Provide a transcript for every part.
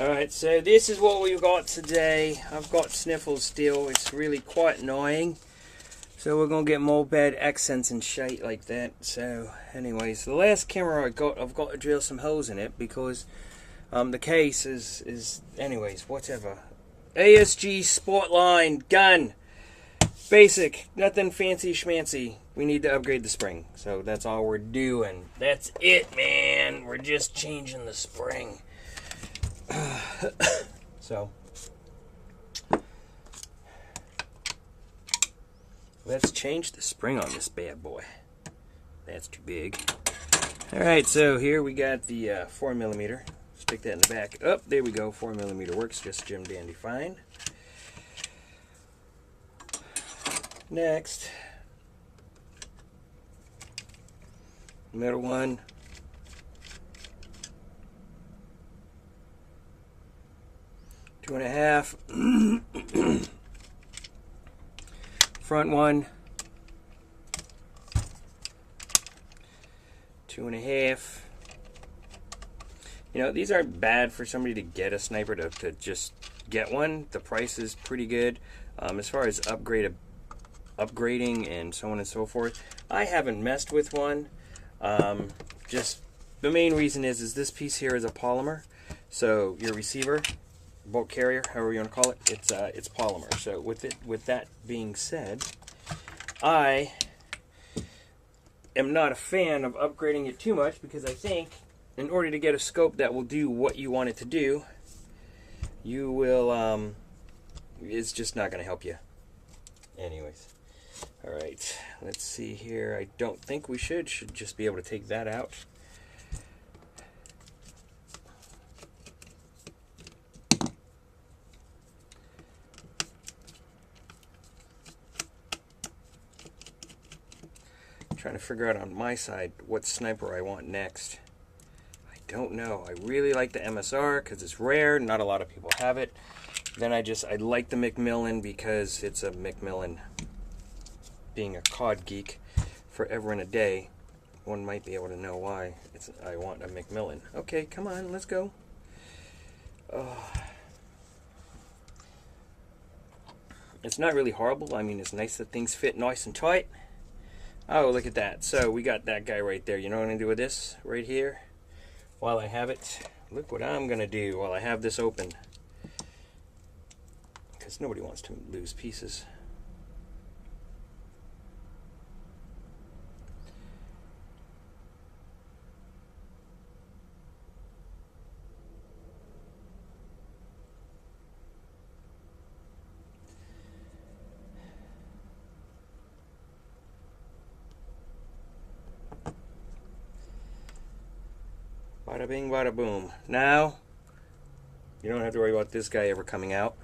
Alright, so this is what we've got today. I've got sniffles still. It's really quite annoying. So we're going to get more bad accents and shit like that. So anyways, the last camera I got, I've got to drill some holes in it because the case is anyways, whatever. ASG Sport Line gun. Basic, nothing fancy schmancy. We need to upgrade the spring. So that's all we're doing. That's it, man. We're just changing the spring. So let's change the spring on this bad boy. That's too big. Alright, so here we got the 4mm. Stick that in the back. Oh, there we go. 4mm works just Jim dandy fine. Next, middle one. Two and a half. Front one. 2.5. You know, these aren't bad for somebody to get a sniper to just get one. The price is pretty good. As far as upgrading and so on and so forth, I haven't messed with one. Just the main reason is this piece here is a polymer. So your receiver, bolt carrier, however you want to call it, it's polymer. So with that being said, I am not a fan of upgrading it too much because I think in order to get a scope that will do what you want it to do, you will it's just not going to help you. Anyways, all right, let's see here. I don't think we should just be able to take that out. Trying to figure out on my side what sniper I want next. I don't know. I really like the MSR because it's rare. Not a lot of people have it. Then I like the McMIllan because it's a McMIllan. Being a COD geek forever and a day, one might be able to know why I want a McMIllan. Okay, come on, let's go. It's not really horrible. I mean, it's nice that things fit nice and tight. Oh, look at that. So we got that guy right there. You know what I'm going to do with this right here? While I have it, look what I'm going to do while I have this open. Because nobody wants to lose pieces. Bada bing, bada boom. Now, you don't have to worry about this guy ever coming out.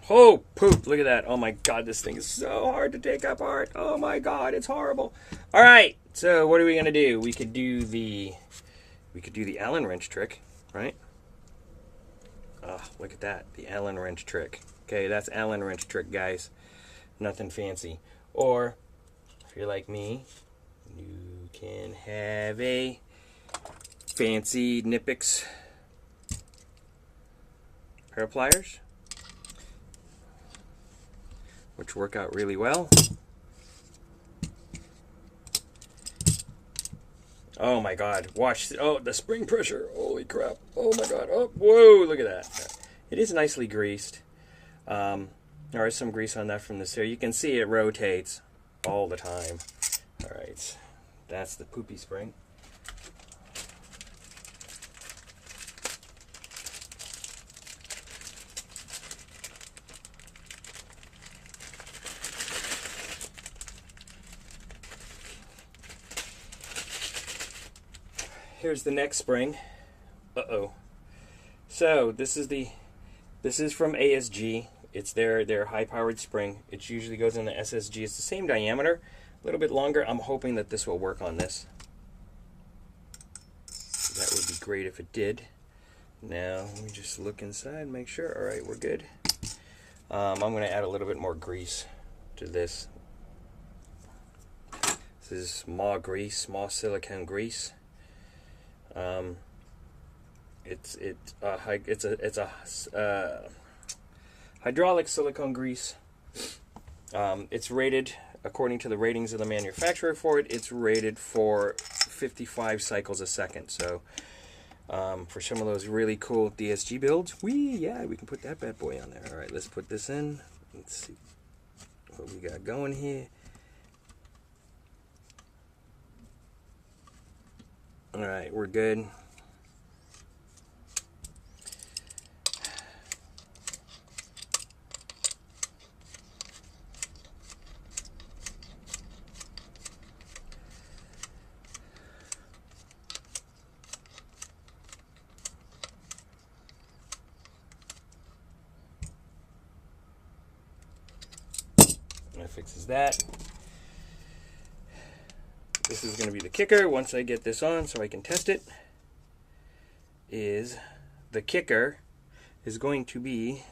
Oh, poop, look at that. Oh my God, this thing is so hard to take apart. Oh my God, it's horrible. All right, so what are we going to do? We could do the Allen wrench trick, right? Oh, look at that, the Allen wrench trick. Okay, that's Allen wrench trick, guys. Nothing fancy. Or, if you're like me, you can have a fancy Knipex pair of pliers, which work out really well. Oh my God, watch, oh, the spring pressure, holy crap, oh my God, oh, whoa, look at that. It is nicely greased. There is some grease on that from this here. You can see it rotates all the time. All right, that's the poopy spring. Here's the next spring. Uh-oh. So this is from ASG. It's their high-powered spring. It usually goes in the SSG. It's the same diameter, a little bit longer. I'm hoping that this will work on this. That would be great if it did. Now let me just look inside, make sure. All right, we're good. I'm going to add a little bit more grease to this. This is small grease, small silicone grease. It's a hydraulic silicone grease. It's rated, according to the ratings of the manufacturer for it, it's rated for 55 cycles a second. So for some of those really cool DSG builds, we can put that bad boy on there. All right, let's put this in. Let's see what we got going here. All right, we're good. That fixes that. This is going to be the kicker once I get this on so I can test it. The kicker is going to be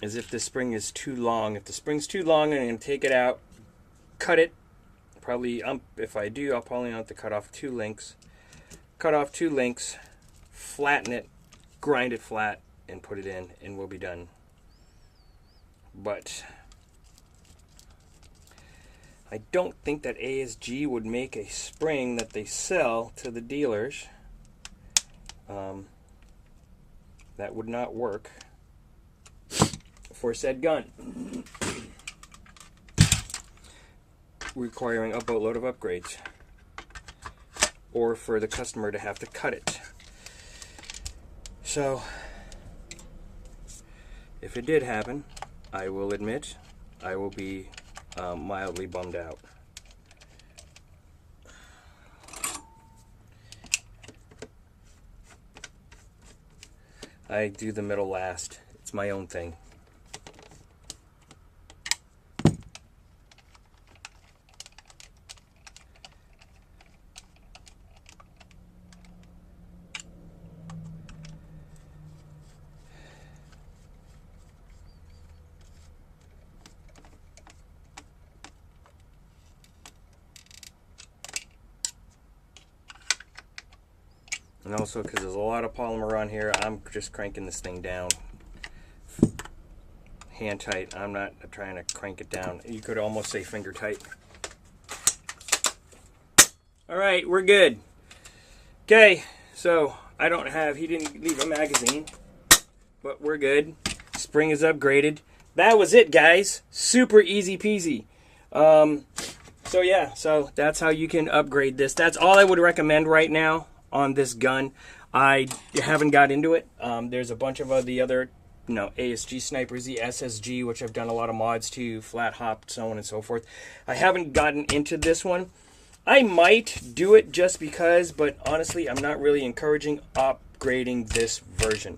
as if the spring is too long. If the spring's too long, I'm going to take it out, cut it. Probably, if I do, I'll probably have to cut off 2 links. Cut off 2 links, flatten it, grind it flat, and put it in, and we'll be done. But I don't think that ASG would make a spring that they sell to the dealers. That would not work for said gun, requiring a boatload of upgrades, or for the customer to have to cut it. So if it did happen, I will admit I will be mildly bummed out. I do the middle last. It's my own thing. And also, because there's a lot of polymer on here, I'm just cranking this thing down. Hand tight. I'm not trying to crank it down. You could almost say finger tight. Alright, we're good. Okay, so he didn't leave a magazine, but we're good. Spring is upgraded. That was it, guys. Super easy peasy. So yeah, so that's how you can upgrade this. That's all I would recommend right now on this gun. I haven't got into it. There's a bunch of the other, ASG snipers, the SSG, which I've done a lot of mods to, flat hop, so on and so forth. I haven't gotten into this one. I might do it just because, but honestly, I'm not really encouraging upgrading this version.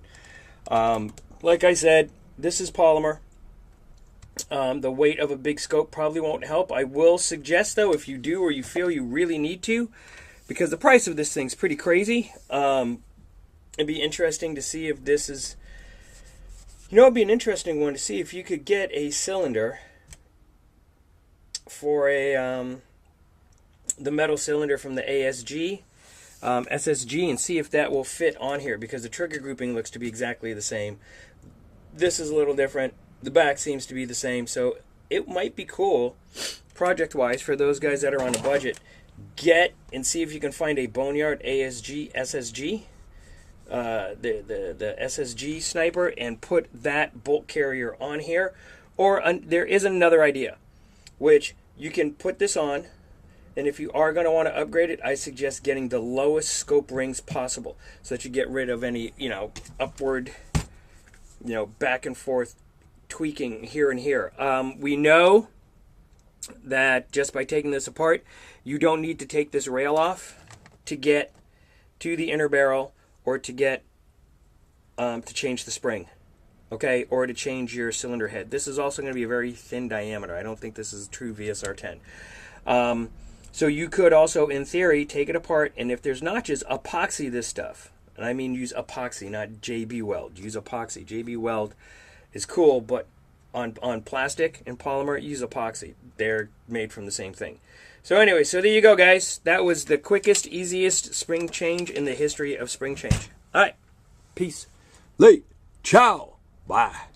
Like I said, this is polymer. The weight of a big scope probably won't help. I will suggest, though, if you do or you feel you really need to, because the price of this thing's pretty crazy. It'd be interesting to see if this is... it'd be an interesting one to see if you could get a cylinder for the metal cylinder from the ASG, SSG, and see if that will fit on here, because the trigger grouping looks to be exactly the same. This is a little different. The back seems to be the same, so it might be cool, project-wise, for those guys that are on a budget. Get and see if you can find a Boneyard ASG SSG, the SSG sniper, and put that bolt carrier on here. Or there is another idea, which you can put this on, and if you are going to want to upgrade it, I suggest getting the lowest scope rings possible, so that you get rid of any upward, back and forth tweaking here and here. We know that just by taking this apart, you don't need to take this rail off to get to the inner barrel, or to get to change the spring, okay, or to change your cylinder head. This is also going to be a very thin diameter. I don't think this is a true VSR 10. So you could also, in theory, take it apart, and if there's notches, epoxy this stuff, And I mean use epoxy, not JB Weld. Use epoxy. JB Weld is cool, but on plastic and polymer, use epoxy. They're made from the same thing. So anyway, so there you go, guys. That was the quickest, easiest spring change in the history of spring change. All right. Peace. Late. Ciao. Bye.